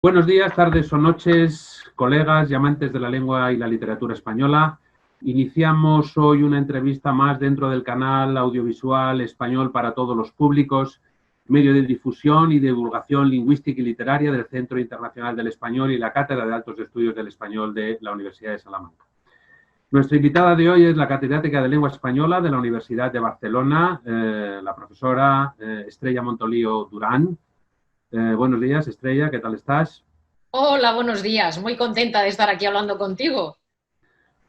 Buenos días, tardes o noches, colegas y amantes de la lengua y la literatura española. Iniciamos hoy una entrevista más dentro del canal audiovisual español para todos los públicos, medio de difusión y divulgación lingüística y literaria del Centro Internacional del Español y la Cátedra de Altos Estudios del Español de la Universidad de Salamanca. Nuestra invitada de hoy es la catedrática de Lengua Española de la Universidad de Barcelona, la profesora Estrella Montolío Durán. Buenos días, Estrella, ¿qué tal estás? Hola, buenos días. Muy contenta de estar aquí hablando contigo.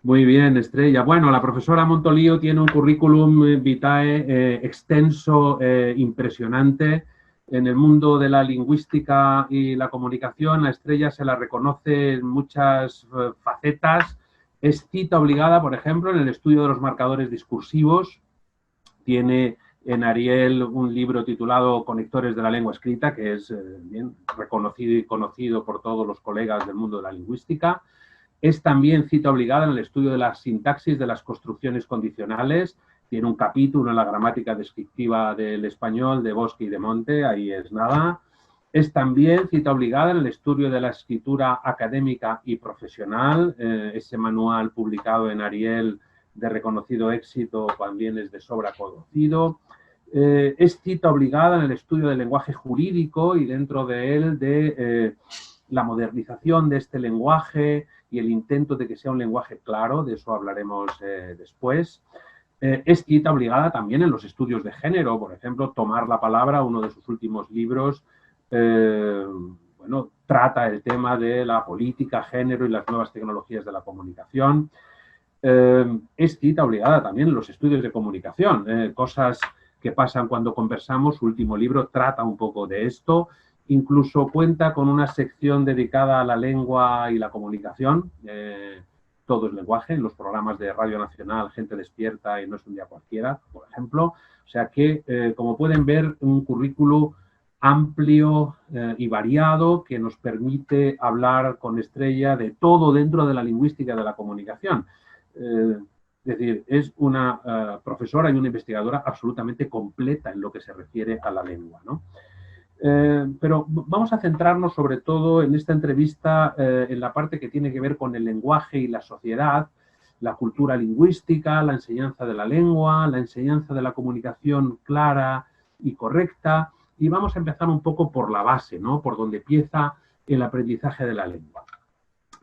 Muy bien, Estrella. Bueno, la profesora Montolío tiene un currículum vitae extenso, impresionante. En el mundo de la lingüística y la comunicación, a Estrella se la reconoce en muchas facetas. Es cita obligada, por ejemplo, en el estudio de los marcadores discursivos. Tiene en Ariel un libro titulado Conectores de la lengua escrita, que es bien reconocido y conocido por todos los colegas del mundo de la lingüística. Es también cita obligada en el estudio de la sintaxis de las construcciones condicionales. Tiene un capítulo en la gramática descriptiva del español de Bosque y de Monte, ahí es nada. Es también cita obligada en el estudio de la escritura académica y profesional. Ese manual publicado en Ariel de reconocido éxito también es de sobra conocido. Es cita obligada en el estudio del lenguaje jurídico y dentro de él de la modernización de este lenguaje y el intento de que sea un lenguaje claro, de eso hablaremos después. Es cita obligada también en los estudios de género, por ejemplo, Tomar la palabra, uno de sus últimos libros, bueno, trata el tema de la política, género y las nuevas tecnologías de la comunicación. Es cita obligada también en los estudios de comunicación, cosas que pasan cuando conversamos. Su último libro trata un poco de esto. Incluso cuenta con una sección dedicada a la lengua y la comunicación. Todo es lenguaje, en los programas de Radio Nacional, Gente Despierta y No es un día cualquiera, por ejemplo. O sea que, como pueden ver, un currículo amplio y variado que nos permite hablar con Estrella de todo dentro de la lingüística de la comunicación. Es decir, es una profesora y una investigadora absolutamente completa en lo que se refiere a la lengua, ¿no? Pero vamos a centrarnos sobre todo en esta entrevista en la parte que tiene que ver con el lenguaje y la sociedad, la cultura lingüística, la enseñanza de la lengua, la enseñanza de la comunicación clara y correcta. Y vamos a empezar un poco por la base, ¿no? Por donde empieza el aprendizaje de la lengua.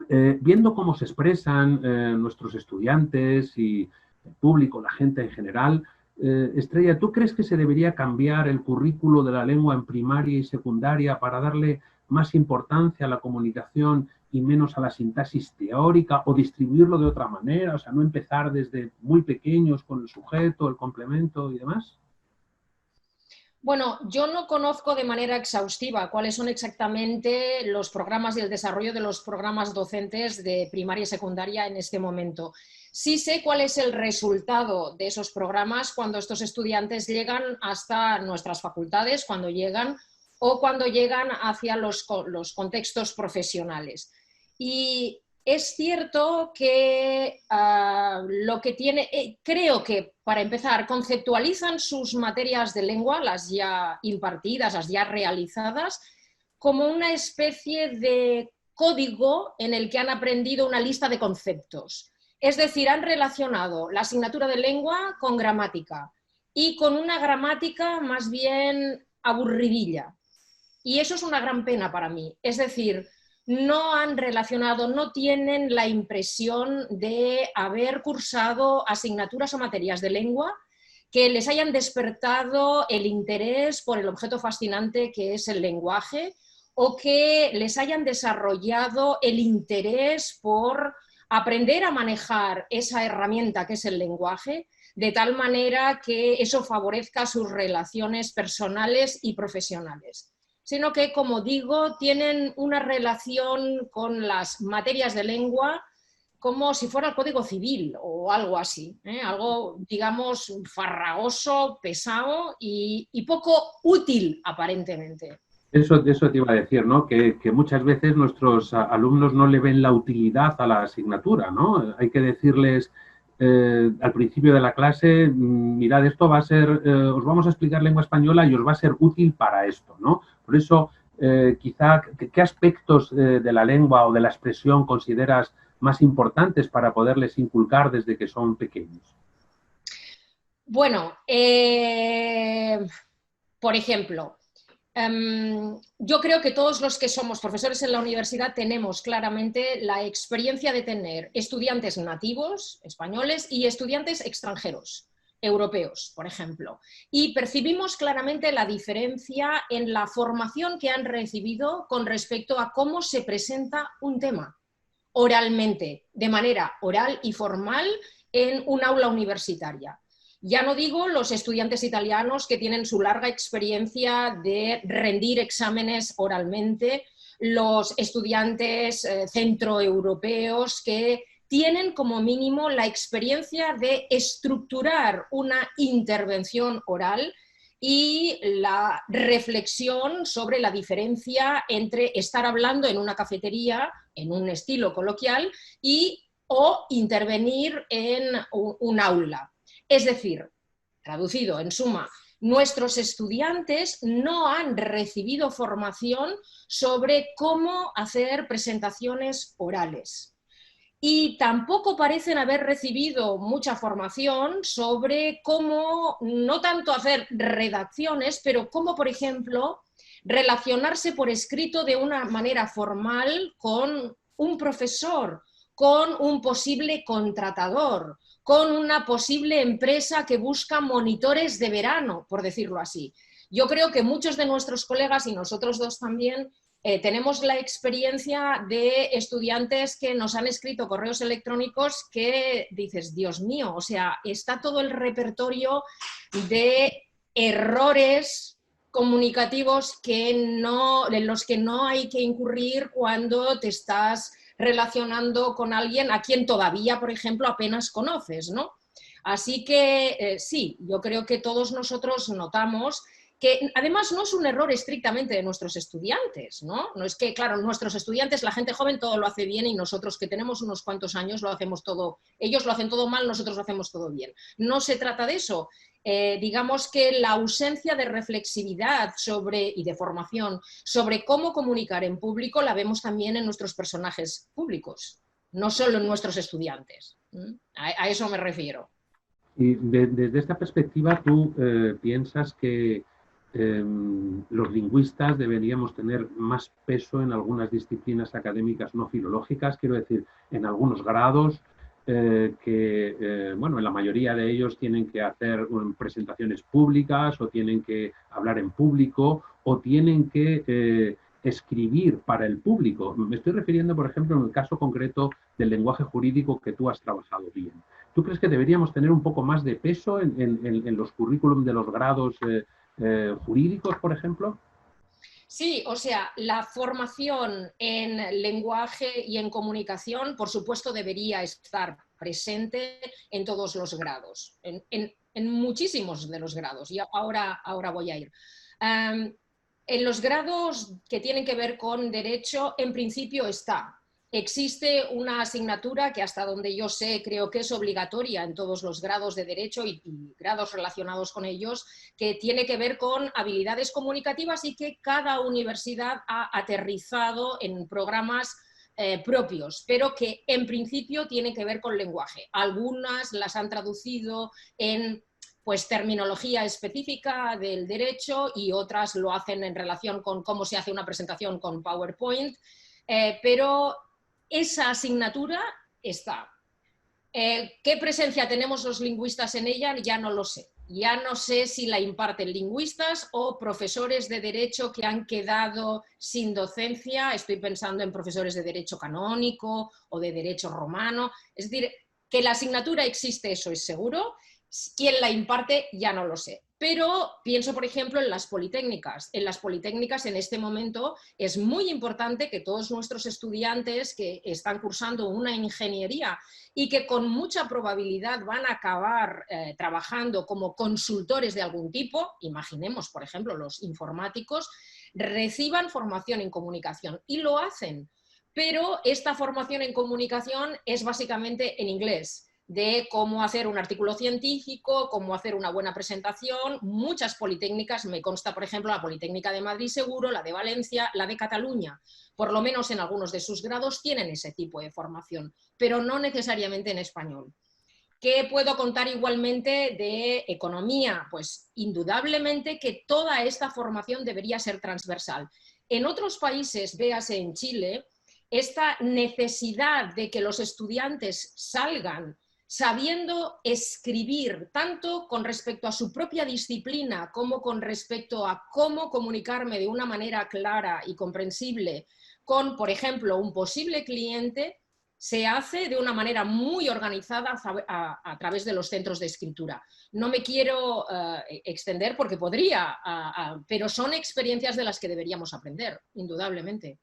Viendo cómo se expresan nuestros estudiantes y el público, la gente en general, Estrella, ¿tú crees que se debería cambiar el currículo de la lengua en primaria y secundaria para darle más importancia a la comunicación y menos a la sintaxis teórica, o distribuirlo de otra manera? O sea, no empezar desde muy pequeños con el sujeto, el complemento y demás. Bueno, yo no conozco de manera exhaustiva cuáles son exactamente los programas y el desarrollo de los programas docentes de primaria y secundaria en este momento. Sí sé cuál es el resultado de esos programas cuando estos estudiantes llegan hasta nuestras facultades, cuando llegan o cuando llegan hacia los contextos profesionales. Y es cierto que lo que tiene, creo que para empezar, conceptualizan sus materias de lengua, las ya impartidas, las ya realizadas, como una especie de código en el que han aprendido una lista de conceptos. Es decir, han relacionado la asignatura de lengua con gramática y con una gramática más bien aburridilla. Y eso es una gran pena para mí. Es decir, no han relacionado, no tienen la impresión de haber cursado asignaturas o materias de lengua que les hayan despertado el interés por el objeto fascinante que es el lenguaje, o que les hayan desarrollado el interés por aprender a manejar esa herramienta que es el lenguaje, de tal manera que eso favorezca sus relaciones personales y profesionales, sino que, como digo, tienen una relación con las materias de lengua como si fuera el Código Civil o algo así, algo, digamos, farragoso, pesado y poco útil, aparentemente. Eso te iba a decir, ¿no? Que muchas veces nuestros alumnos no le ven la utilidad a la asignatura, ¿no? Hay que decirles al principio de la clase, mirad, esto va a ser, os vamos a explicar lengua española y os va a ser útil para esto, ¿no? Por eso quizá, ¿qué aspectos de la lengua o de la expresión consideras más importantes para poderles inculcar desde que son pequeños? Bueno, por ejemplo, yo creo que todos los que somos profesores en la universidad tenemos claramente la experiencia de tener estudiantes nativos españoles y estudiantes extranjeros, europeos, por ejemplo. Y percibimos claramente la diferencia en la formación que han recibido con respecto a cómo se presenta un tema oralmente, de manera oral y formal en un aula universitaria. Ya no digo los estudiantes italianos que tienen su larga experiencia de rendir exámenes oralmente, los estudiantes centroeuropeos que tienen como mínimo la experiencia de estructurar una intervención oral y la reflexión sobre la diferencia entre estar hablando en una cafetería, en un estilo coloquial, o intervenir en un aula. Es decir, traducido en suma, nuestros estudiantes no han recibido formación sobre cómo hacer presentaciones orales. Y tampoco parecen haber recibido mucha formación sobre cómo, no tanto hacer redacciones, pero cómo, por ejemplo, relacionarse por escrito de una manera formal con un profesor, con un posible contratador, con una posible empresa que busca monitores de verano, por decirlo así. Yo creo que muchos de nuestros colegas, y nosotros dos también, tenemos la experiencia de estudiantes que nos han escrito correos electrónicos que dices, Dios mío, o sea, está todo el repertorio de errores comunicativos en los que no hay que incurrir cuando te estás relacionando con alguien a quien todavía, por ejemplo, apenas conoces, ¿no? Así que sí, yo creo que todos nosotros notamos que además no es un error estrictamente de nuestros estudiantes, ¿no? No es que, claro, nuestros estudiantes, la gente joven todo lo hace bien y nosotros que tenemos unos cuantos años lo hacemos todo, ellos lo hacen todo mal, nosotros lo hacemos todo bien. No se trata de eso. Digamos que la ausencia de reflexividad y de formación sobre cómo comunicar en público la vemos también en nuestros personajes públicos, no solo en nuestros estudiantes. A eso me refiero. Y desde esta perspectiva, ¿tú piensas que los lingüistas deberíamos tener más peso en algunas disciplinas académicas no filológicas? Quiero decir, en algunos grados bueno, en la mayoría de ellos tienen que hacer presentaciones públicas o tienen que hablar en público o tienen que escribir para el público. Me estoy refiriendo, por ejemplo, en el caso concreto del lenguaje jurídico que tú has trabajado bien. ¿Tú crees que deberíamos tener un poco más de peso en los currículum de los grados jurídicos, por ejemplo? Sí, o sea, la formación en lenguaje y en comunicación, por supuesto, debería estar presente en todos los grados, en muchísimos de los grados, y ahora voy a ir. En los grados que tienen que ver con derecho, en principio está. Existe una asignatura que hasta donde yo sé creo que es obligatoria en todos los grados de derecho y grados relacionados con ellos, que tiene que ver con habilidades comunicativas y que cada universidad ha aterrizado en programas propios, pero que en principio tienen que ver con lenguaje. Algunas las han traducido en pues terminología específica del derecho y otras lo hacen en relación con cómo se hace una presentación con PowerPoint, pero esa asignatura está. ¿Qué presencia tenemos los lingüistas en ella? Ya no lo sé. Ya no sé si la imparten lingüistas o profesores de derecho que han quedado sin docencia. Estoy pensando en profesores de derecho canónico o de derecho romano. Es decir, que la asignatura existe, eso es seguro. ¿Quién la imparte? Ya no lo sé. Pero pienso, por ejemplo, en las politécnicas. En las politécnicas, en este momento, es muy importante que todos nuestros estudiantes que están cursando una ingeniería y que con mucha probabilidad van a acabar trabajando como consultores de algún tipo, imaginemos, por ejemplo, los informáticos, reciban formación en comunicación y lo hacen. Pero esta formación en comunicación es básicamente en inglés. de cómo hacer un artículo científico, cómo hacer una buena presentación. Muchas politécnicas, me consta, por ejemplo, la Politécnica de Madrid seguro, la de Valencia, la de Cataluña, por lo menos en algunos de sus grados tienen ese tipo de formación, pero no necesariamente en español. ¿Qué puedo contar igualmente de economía? Pues indudablemente que toda esta formación debería ser transversal. En otros países, véase en Chile, esta necesidad de que los estudiantes salgan sabiendo escribir, tanto con respecto a su propia disciplina como con respecto a cómo comunicarme de una manera clara y comprensible con, por ejemplo, un posible cliente, se hace de una manera muy organizada a través de los centros de escritura. No me quiero extender porque podría, pero son experiencias de las que deberíamos aprender, indudablemente.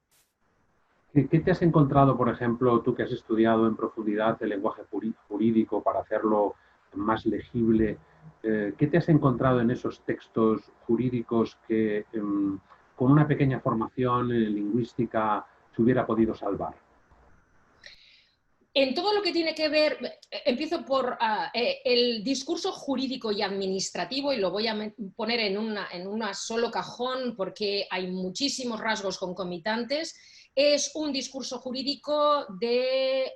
¿Qué te has encontrado, por ejemplo, tú que has estudiado en profundidad el lenguaje jurídico para hacerlo más legible? ¿Qué te has encontrado en esos textos jurídicos que con una pequeña formación lingüística se hubiera podido salvar? En todo lo que tiene que ver, empiezo por el discurso jurídico y administrativo, y lo voy a poner en un solo cajón porque hay muchísimos rasgos concomitantes. Es un discurso jurídico de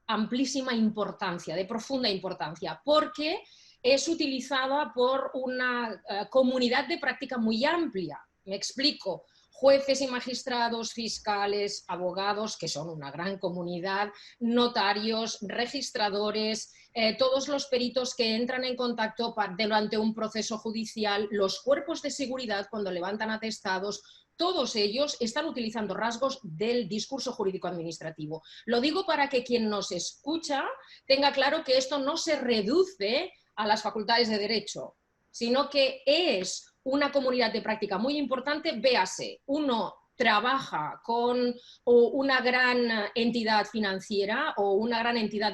amplísima importancia, de profunda importancia, porque es utilizada por una comunidad de práctica muy amplia. Me explico. Jueces y magistrados, fiscales, abogados, que son una gran comunidad, notarios, registradores, todos los peritos que entran en contacto durante un proceso judicial, los cuerpos de seguridad cuando levantan atestados, todos ellos están utilizando rasgos del discurso jurídico-administrativo. Lo digo para que quien nos escucha tenga claro que esto no se reduce a las facultades de Derecho, sino que es una comunidad de práctica muy importante. Véase, uno trabaja con una gran entidad financiera o una gran entidad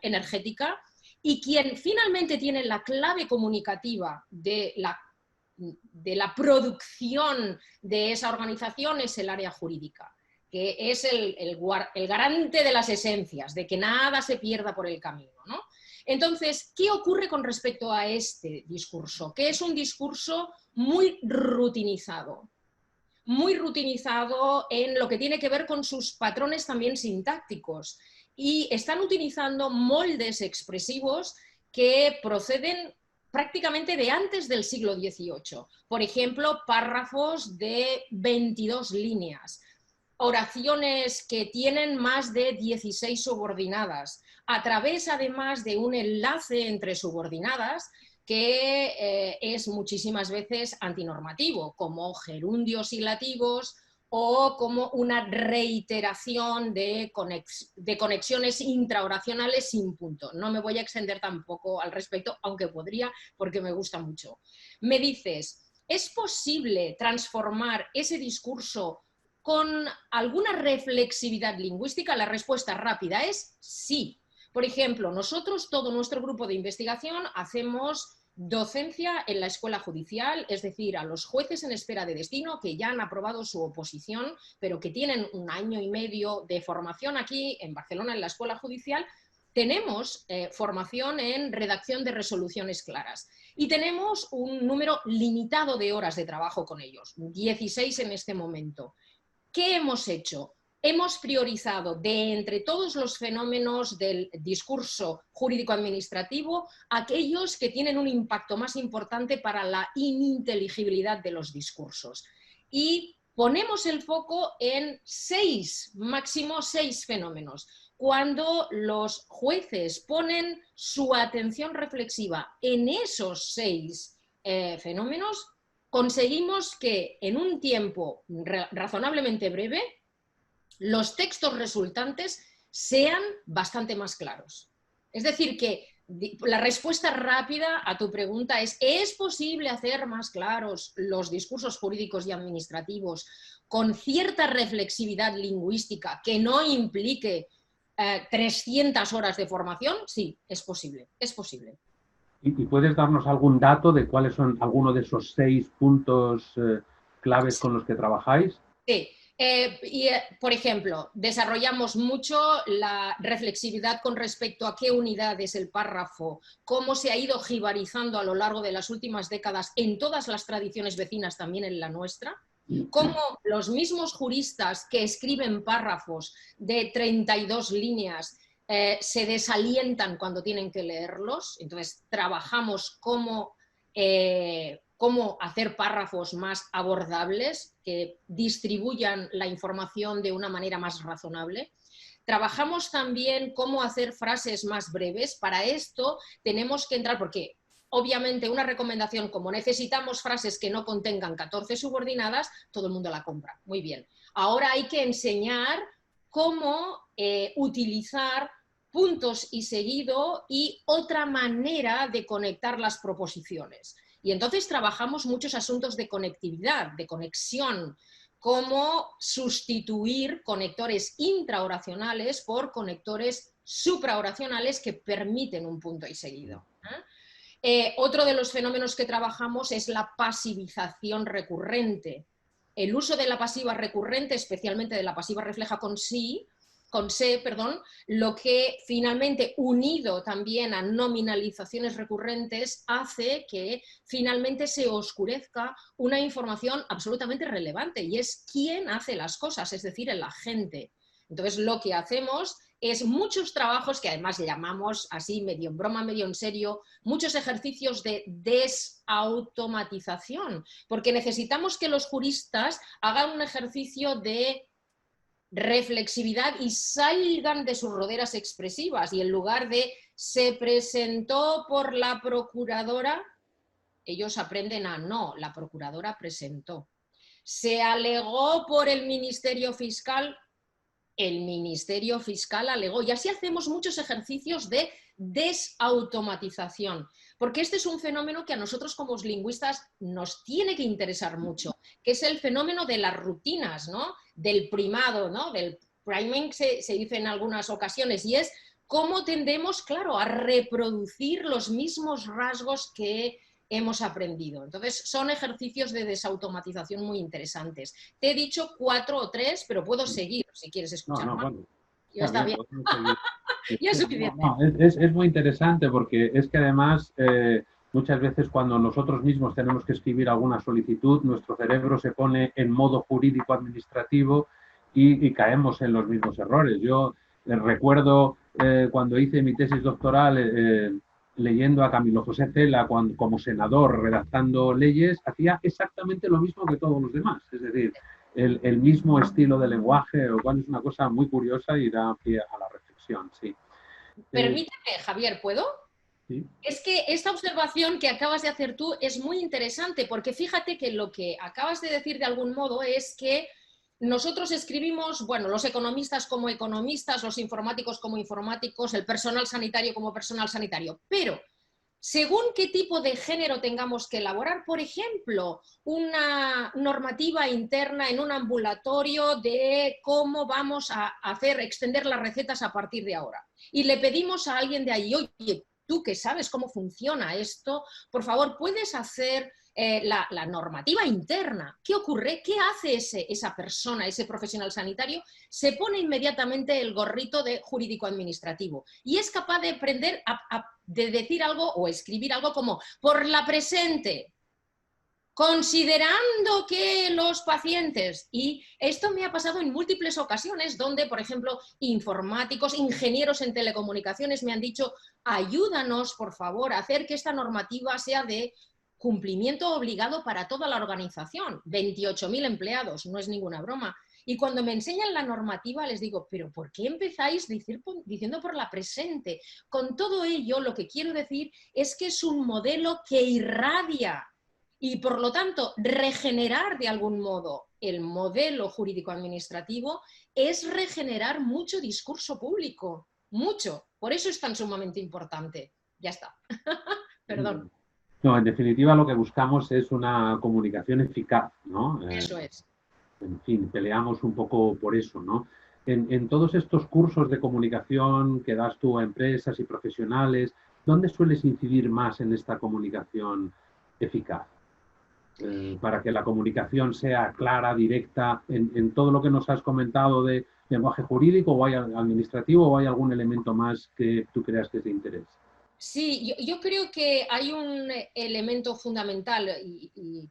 energética, y quien finalmente tiene la clave comunicativa de la producción de esa organización es el área jurídica, que es el garante de las esencias, de que nada se pierda por el camino, ¿no? Entonces, ¿qué ocurre con respecto a este discurso? Que es un discurso muy rutinizado en lo que tiene que ver con sus patrones también sintácticos, y están utilizando moldes expresivos que proceden prácticamente de antes del siglo XVIII. Por ejemplo, párrafos de 22 líneas, oraciones que tienen más de 16 subordinadas, a través además de un enlace entre subordinadas que es muchísimas veces antinormativo, como gerundios hilativos o como una reiteración de conexiones intraoracionales sin punto. No me voy a extender tampoco al respecto, aunque podría, porque me gusta mucho. Me dices, ¿es posible transformar ese discurso con alguna reflexividad lingüística? La respuesta rápida es sí. Por ejemplo, nosotros, todo nuestro grupo de investigación, hacemos docencia en la escuela judicial, es decir, a los jueces en espera de destino que ya han aprobado su oposición, pero que tienen 1 año y medio de formación aquí en Barcelona en la escuela judicial. Tenemos formación en redacción de resoluciones claras y tenemos un número limitado de horas de trabajo con ellos, 16 en este momento. ¿Qué hemos hecho? Hemos priorizado de entre todos los fenómenos del discurso jurídico-administrativo aquellos que tienen un impacto más importante para la ininteligibilidad de los discursos. Y ponemos el foco en 6, máximo 6 fenómenos. Cuando los jueces ponen su atención reflexiva en esos 6 fenómenos, conseguimos que en un tiempo razonablemente breve los textos resultantes sean bastante más claros. Es decir, que la respuesta rápida a tu pregunta ¿es posible hacer más claros los discursos jurídicos y administrativos con cierta reflexividad lingüística que no implique 300 horas de formación? Sí, es posible, es posible. ¿Y puedes darnos algún dato de cuáles son algunos de esos 6 puntos claves con los que trabajáis? Sí. Por ejemplo, desarrollamos mucho la reflexividad con respecto a qué unidad es el párrafo, cómo se ha ido jibarizando a lo largo de las últimas décadas en todas las tradiciones vecinas, también en la nuestra, cómo los mismos juristas que escriben párrafos de 32 líneas se desalientan cuando tienen que leerlos. Entonces, trabajamos cómo hacer párrafos más abordables, que distribuyan la información de una manera más razonable. Trabajamos también cómo hacer frases más breves. Para esto tenemos que entrar, porque obviamente una recomendación como necesitamos frases que no contengan 14 subordinadas, todo el mundo la compra. Muy bien. Ahora hay que enseñar cómo utilizar puntos y seguido y otra manera de conectar las proposiciones. Y entonces trabajamos muchos asuntos de conectividad, de conexión, cómo sustituir conectores intraoracionales por conectores supraoracionales que permiten un punto y seguido. Otro de los fenómenos que trabajamos es la pasivización recurrente. El uso de la pasiva recurrente, especialmente de la pasiva refleja con C, lo que finalmente, unido también a nominalizaciones recurrentes, hace que finalmente se oscurezca una información absolutamente relevante, y es quién hace las cosas, es decir, el agente. Entonces, lo que hacemos es muchos trabajos que además llamamos así, medio en broma, medio en serio, muchos ejercicios de desautomatización, porque necesitamos que los juristas hagan un ejercicio de reflexividad y salgan de sus roderas expresivas, y en lugar de se presentó por la procuradora, ellos aprenden a no, la procuradora presentó. Se alegó por el Ministerio Fiscal, el Ministerio Fiscal alegó, y así hacemos muchos ejercicios de desautomatización, porque este es un fenómeno que a nosotros como lingüistas nos tiene que interesar mucho, que es el fenómeno de las rutinas, ¿no? Del primado, ¿no? Del priming se dice en algunas ocasiones, y es cómo tendemos, claro, a reproducir los mismos rasgos que hemos aprendido. Entonces, son ejercicios de desautomatización muy interesantes. Te he dicho 4 o 3, pero puedo seguir si quieres escuchar más. Bueno, Ya está bien. Ya es suficiente. Es muy interesante, porque es que además muchas veces cuando nosotros mismos tenemos que escribir alguna solicitud, nuestro cerebro se pone en modo jurídico administrativo y caemos en los mismos errores. Yo recuerdo cuando hice mi tesis doctoral leyendo a Camilo José Cela como senador redactando leyes, hacía exactamente lo mismo que todos los demás. Es decir, el mismo estilo de lenguaje, lo cual es una cosa muy curiosa y da pie a la reflexión, sí. Permíteme, Javier, ¿puedo? ¿Sí? Es que esta observación que acabas de hacer tú es muy interesante, porque fíjate que lo que acabas de decir de algún modo es que nosotros escribimos, bueno, los economistas como economistas, los informáticos como informáticos, el personal sanitario como personal sanitario, pero según qué tipo de género tengamos que elaborar, por ejemplo, una normativa interna en un ambulatorio de cómo vamos a extender las recetas a partir de ahora, y le pedimos a alguien de ahí, oye, tú que sabes cómo funciona esto, por favor, ¿puedes hacer la normativa interna? ¿Qué ocurre? ¿Qué hace esa persona, ese profesional sanitario? Se pone inmediatamente el gorrito de jurídico-administrativo y es capaz de aprender de decir algo o escribir algo como por la presente, considerando que los pacientes, y esto me ha pasado en múltiples ocasiones donde, por ejemplo, informáticos, ingenieros en telecomunicaciones me han dicho, ayúdanos, por favor, a hacer que esta normativa sea de cumplimiento obligado para toda la organización, 28.000 empleados, no es ninguna broma. Y cuando me enseñan la normativa les digo, pero ¿por qué empezáis diciendo por la presente? Con todo ello, lo que quiero decir es que es un modelo que irradia. Y por lo tanto, regenerar de algún modo el modelo jurídico-administrativo es regenerar mucho discurso público, mucho. Por eso es tan sumamente importante. Ya está. Perdón. No, en definitiva lo que buscamos es una comunicación eficaz, ¿no? Eso es. En fin, peleamos un poco por eso, ¿no? En todos estos cursos de comunicación que das tú a empresas y profesionales, ¿dónde sueles incidir más en esta comunicación eficaz? para que la comunicación sea clara, directa, en todo lo que nos has comentado de lenguaje jurídico o hay administrativo o hay algún elemento más que tú creas que es de interés? Sí, yo creo que hay un elemento fundamental y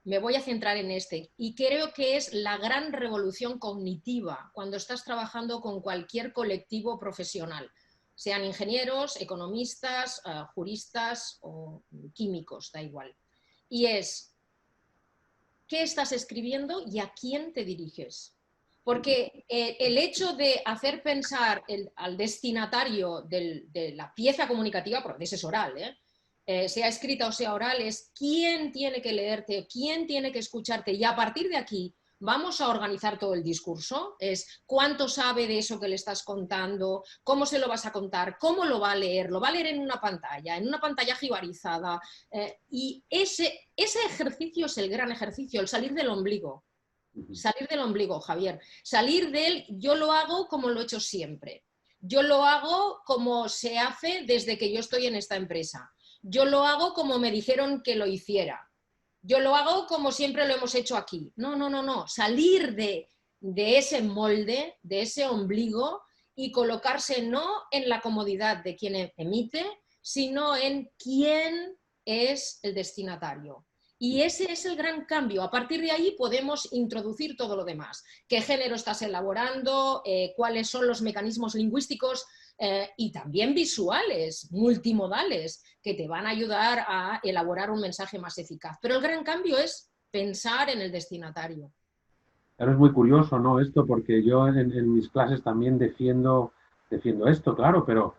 me voy a centrar en este, y creo que es la gran revolución cognitiva cuando estás trabajando con cualquier colectivo profesional, sean ingenieros, economistas, juristas o químicos, da igual. Y es, ¿qué estás escribiendo y a quién te diriges? Porque el hecho de hacer pensar al destinatario de la pieza comunicativa, porque a veces es oral, sea escrita o sea oral, es quién tiene que leerte, quién tiene que escucharte, y a partir de aquí vamos a organizar todo el discurso, es cuánto sabe de eso que le estás contando, cómo se lo vas a contar, cómo lo va a leer en una pantalla jibarizada, y ese ejercicio es el gran ejercicio, el salir del ombligo. Salir del ombligo, Javier. Salir del yo lo hago como lo he hecho siempre. Yo lo hago como se hace desde que yo estoy en esta empresa. Yo lo hago como me dijeron que lo hiciera. Yo lo hago como siempre lo hemos hecho aquí. No, no, no, no. Salir de ese molde, de ese ombligo, y colocarse no en la comodidad de quien emite, sino en quién es el destinatario. Y ese es el gran cambio. A partir de ahí podemos introducir todo lo demás. ¿Qué género estás elaborando? ¿Cuáles son los mecanismos lingüísticos y también visuales, multimodales, que te van a ayudar a elaborar un mensaje más eficaz? Pero el gran cambio es pensar en el destinatario. Claro, es muy curioso, ¿no? Esto, porque yo en mis clases también defiendo esto, claro, pero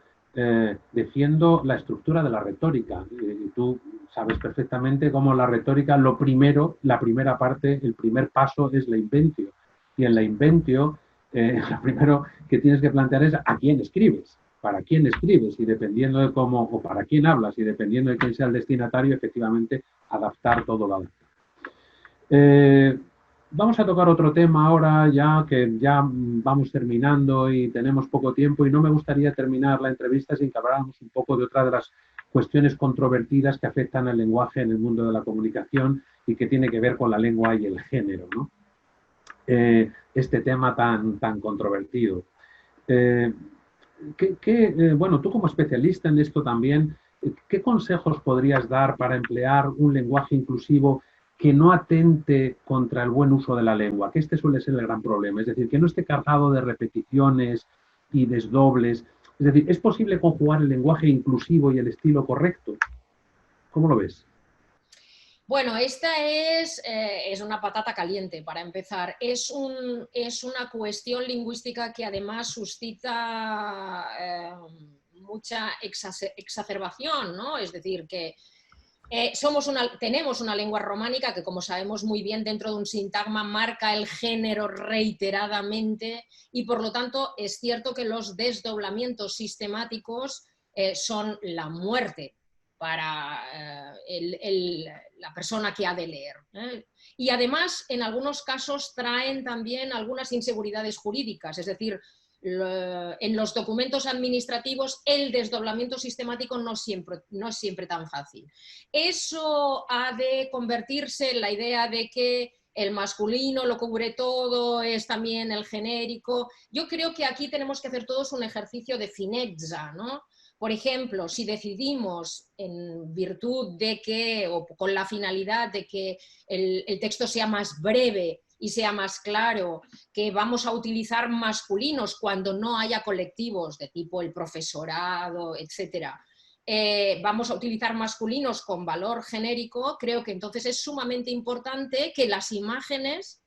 defiendo la estructura de la retórica. Y tú sabes perfectamente cómo la retórica, lo primero, la primera parte, el primer paso es la inventio. Y en la inventio, lo primero que tienes que plantear es a quién escribes, para quién escribes, y dependiendo de cómo, o para quién hablas, y dependiendo de quién sea el destinatario, efectivamente, adaptar todo lo adaptado. Vamos a tocar otro tema ahora, ya que ya vamos terminando y tenemos poco tiempo, y no me gustaría terminar la entrevista sin que habláramos un poco de otra de las cuestiones controvertidas que afectan al lenguaje en el mundo de la comunicación y que tiene que ver con la lengua y el género, ¿no? Este tema tan controvertido. Bueno, tú como especialista en esto también, ¿qué consejos podrías dar para emplear un lenguaje inclusivo que no atente contra el buen uso de la lengua? Que este suele ser el gran problema, es decir, que no esté cargado de repeticiones y desdobles. Es decir, ¿es posible conjugar el lenguaje inclusivo y el estilo correcto? ¿Cómo lo ves? Bueno, esta es una patata caliente para empezar. Es una cuestión lingüística que además suscita mucha exacerbación, ¿no? Es decir, que tenemos una lengua románica que, como sabemos muy bien, dentro de un sintagma marca el género reiteradamente, y por lo tanto es cierto que los desdoblamientos sistemáticos son la muerte para la persona que ha de leer. Y además, en algunos casos, traen también algunas inseguridades jurídicas, es decir, en los documentos administrativos el desdoblamiento sistemático no es siempre tan fácil. Eso ha de convertirse en la idea de que el masculino lo cubre todo, es también el genérico. Yo creo que aquí tenemos que hacer todos un ejercicio de finezza, ¿no? Por ejemplo, si decidimos en virtud de que, o con la finalidad de que el texto sea más breve y sea más claro, que vamos a utilizar masculinos cuando no haya colectivos de tipo el profesorado, etcétera, vamos a utilizar masculinos con valor genérico, creo que entonces es sumamente importante que las imágenes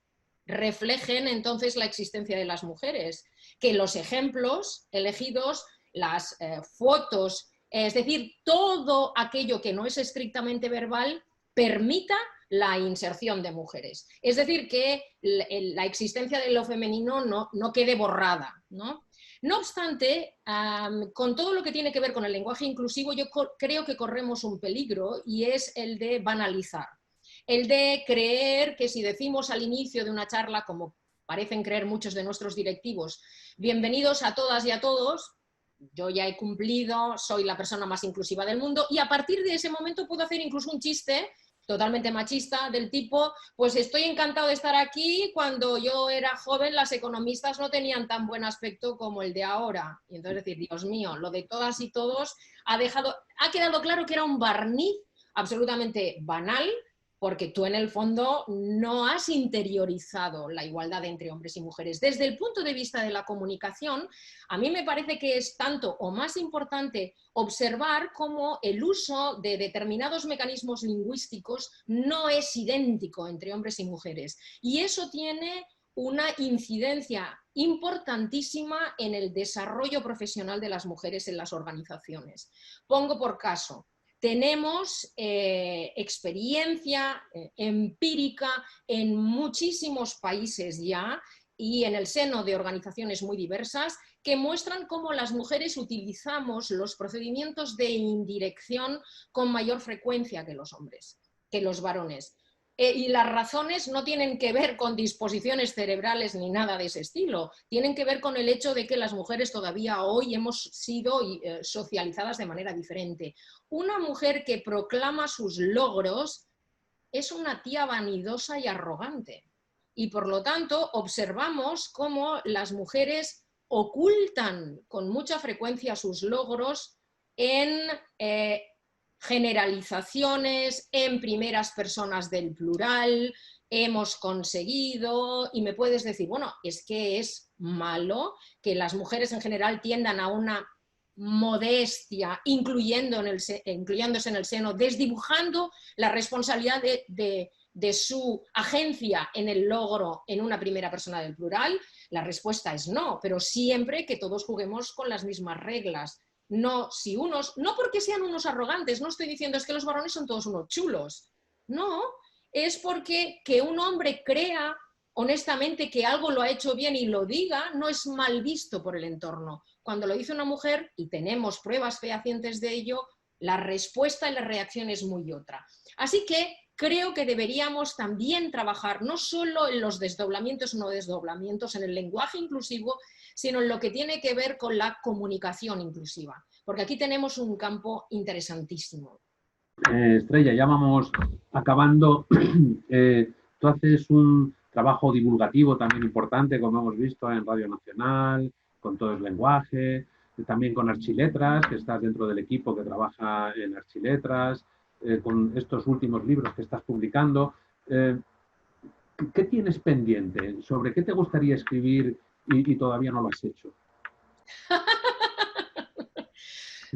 reflejen entonces la existencia de las mujeres, que los ejemplos elegidos, las fotos, es decir, todo aquello que no es estrictamente verbal, permita la inserción de mujeres. Es decir, que la existencia de lo femenino no quede borrada, ¿no? No obstante, con todo lo que tiene que ver con el lenguaje inclusivo, yo creo que corremos un peligro, y es el de banalizar. El de creer que si decimos al inicio de una charla, como parecen creer muchos de nuestros directivos, bienvenidos a todas y a todos, yo ya he cumplido, soy la persona más inclusiva del mundo, y a partir de ese momento puedo hacer incluso un chiste totalmente machista, del tipo, pues estoy encantado de estar aquí, cuando yo era joven las economistas no tenían tan buen aspecto como el de ahora. Y entonces decir, Dios mío, lo de todas y todos ha quedado claro que era un barniz absolutamente banal, porque tú en el fondo no has interiorizado la igualdad entre hombres y mujeres. Desde el punto de vista de la comunicación, a mí me parece que es tanto o más importante observar cómo el uso de determinados mecanismos lingüísticos no es idéntico entre hombres y mujeres. Y eso tiene una incidencia importantísima en el desarrollo profesional de las mujeres en las organizaciones. Pongo por caso. Tenemos experiencia empírica en muchísimos países ya y en el seno de organizaciones muy diversas que muestran cómo las mujeres utilizamos los procedimientos de indirección con mayor frecuencia que los hombres, que los varones. Y las razones no tienen que ver con disposiciones cerebrales ni nada de ese estilo, tienen que ver con el hecho de que las mujeres todavía hoy hemos sido socializadas de manera diferente. Una mujer que proclama sus logros es una tía vanidosa y arrogante. Y por lo tanto observamos cómo las mujeres ocultan con mucha frecuencia sus logros en generalizaciones, en primeras personas del plural, hemos conseguido, y me puedes decir, bueno, es que es malo que las mujeres en general tiendan a una modestia, incluyéndose en el seno, desdibujando la responsabilidad de su agencia en el logro en una primera persona del plural. La respuesta es no, pero siempre que todos juguemos con las mismas reglas. No, si unos, no porque sean unos arrogantes, no estoy diciendo es que los varones son todos unos chulos, no, es porque que un hombre crea honestamente que algo lo ha hecho bien y lo diga, no es mal visto por el entorno. Cuando lo dice una mujer, y tenemos pruebas fehacientes de ello, la respuesta y la reacción es muy otra. Así que creo que deberíamos también trabajar no solo en los desdoblamientos o no desdoblamientos, en el lenguaje inclusivo, sino en lo que tiene que ver con la comunicación inclusiva, porque aquí tenemos un campo interesantísimo. Estrella, ya vamos acabando. Tú haces un trabajo divulgativo también importante, como hemos visto en Radio Nacional, con todo el lenguaje, también con Archiletras, que estás dentro del equipo que trabaja en Archiletras, con estos últimos libros que estás publicando. ¿Qué tienes pendiente? ¿Sobre qué te gustaría escribir y todavía no lo has hecho?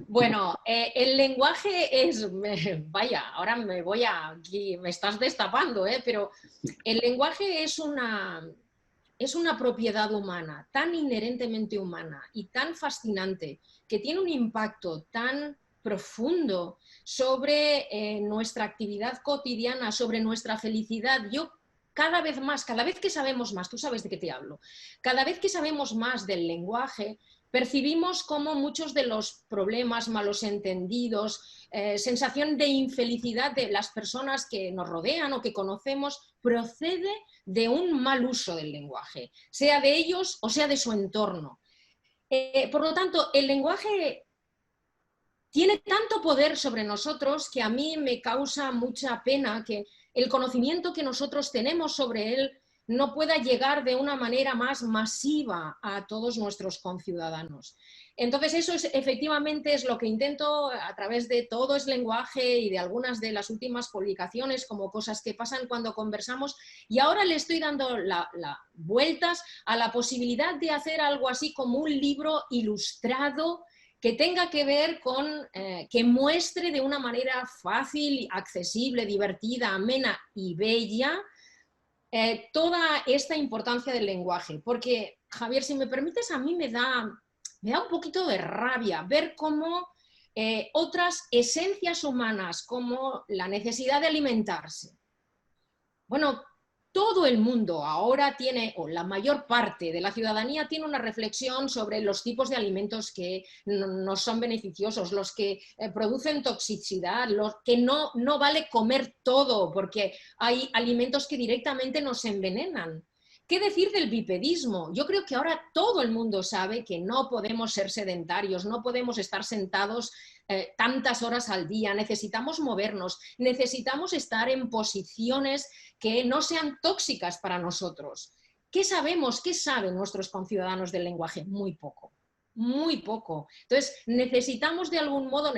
Bueno, el lenguaje es, vaya, ahora me estás destapando, pero el lenguaje es una propiedad humana, tan inherentemente humana y tan fascinante, que tiene un impacto tan profundo sobre nuestra actividad cotidiana, sobre nuestra felicidad. Yo cada vez que sabemos más, tú sabes de qué te hablo, cada vez que sabemos más del lenguaje, percibimos cómo muchos de los problemas, malos entendidos, sensación de infelicidad de las personas que nos rodean o que conocemos, procede de un mal uso del lenguaje, sea de ellos o sea de su entorno. Por lo tanto, el lenguaje tiene tanto poder sobre nosotros que a mí me causa mucha pena que el conocimiento que nosotros tenemos sobre él no pueda llegar de una manera más masiva a todos nuestros conciudadanos. Entonces eso efectivamente es lo que intento a través de Todo es lenguaje y de algunas de las últimas publicaciones, como Cosas que pasan cuando conversamos, y ahora le estoy dando vueltas a la posibilidad de hacer algo así como un libro ilustrado que tenga que ver con, que muestre de una manera fácil, accesible, divertida, amena y bella toda esta importancia del lenguaje. Porque, Javier, si me permites, a mí me da un poquito de rabia ver cómo otras esencias humanas, como la necesidad de alimentarse, bueno, todo el mundo ahora tiene, o la mayor parte de la ciudadanía tiene una reflexión sobre los tipos de alimentos que no son beneficiosos, los que producen toxicidad, los que no vale comer todo porque hay alimentos que directamente nos envenenan. ¿Qué decir del bipedismo? Yo creo que ahora todo el mundo sabe que no podemos ser sedentarios, no podemos estar sentados tantas horas al día, necesitamos movernos, necesitamos estar en posiciones que no sean tóxicas para nosotros. ¿Qué sabemos? ¿Qué saben nuestros conciudadanos del lenguaje? Muy poco. Muy poco. Entonces, necesitamos de algún modo,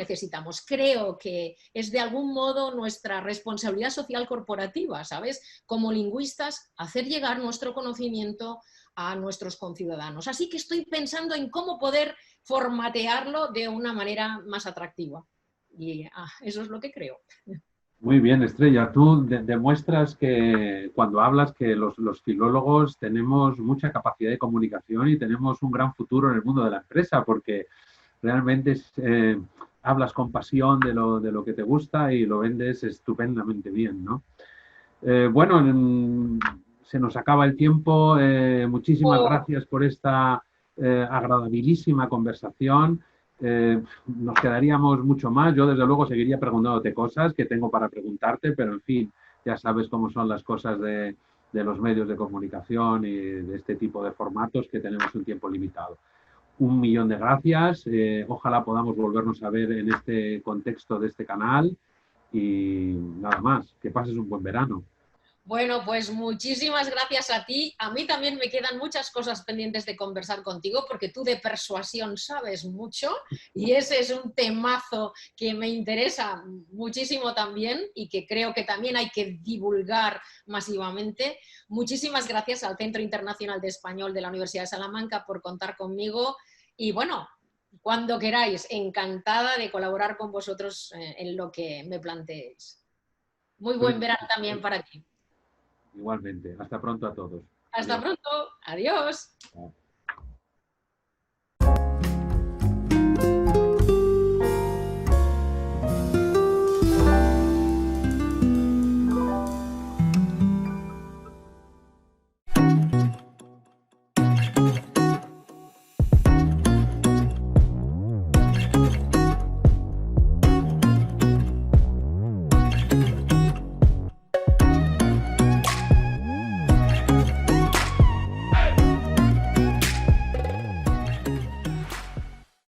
creo que es de algún modo nuestra responsabilidad social corporativa, ¿sabes? Como lingüistas, hacer llegar nuestro conocimiento a nuestros conciudadanos. Así que estoy pensando en cómo poder formatearlo de una manera más atractiva. Y eso es lo que creo. Muy bien, Estrella. Tú demuestras que cuando hablas que los filólogos tenemos mucha capacidad de comunicación y tenemos un gran futuro en el mundo de la empresa, porque realmente hablas con pasión de lo que te gusta y lo vendes estupendamente bien, ¿no? Bueno, se nos acaba el tiempo. Muchísimas Oh, gracias por esta agradabilísima conversación. Nos quedaríamos mucho más. Yo, desde luego, seguiría preguntándote cosas que tengo para preguntarte, pero en fin, ya sabes cómo son las cosas de los medios de comunicación y de este tipo de formatos que tenemos un tiempo limitado. Un millón de gracias. Ojalá podamos volvernos a ver en este contexto de este canal y nada más. Que pases un buen verano. bueno, pues muchísimas gracias a ti. A mí también me quedan muchas cosas pendientes de conversar contigo porque tú de persuasión sabes mucho y ese es un temazo que me interesa muchísimo también y que creo que también hay que divulgar masivamente. Muchísimas gracias al Centro Internacional de Español de la Universidad de Salamanca por contar conmigo y bueno, cuando queráis, encantada de colaborar con vosotros en lo que me planteéis. Muy buen verano también para ti. Igualmente. Hasta pronto a todos. Hasta Adiós. pronto. Adiós. Chao.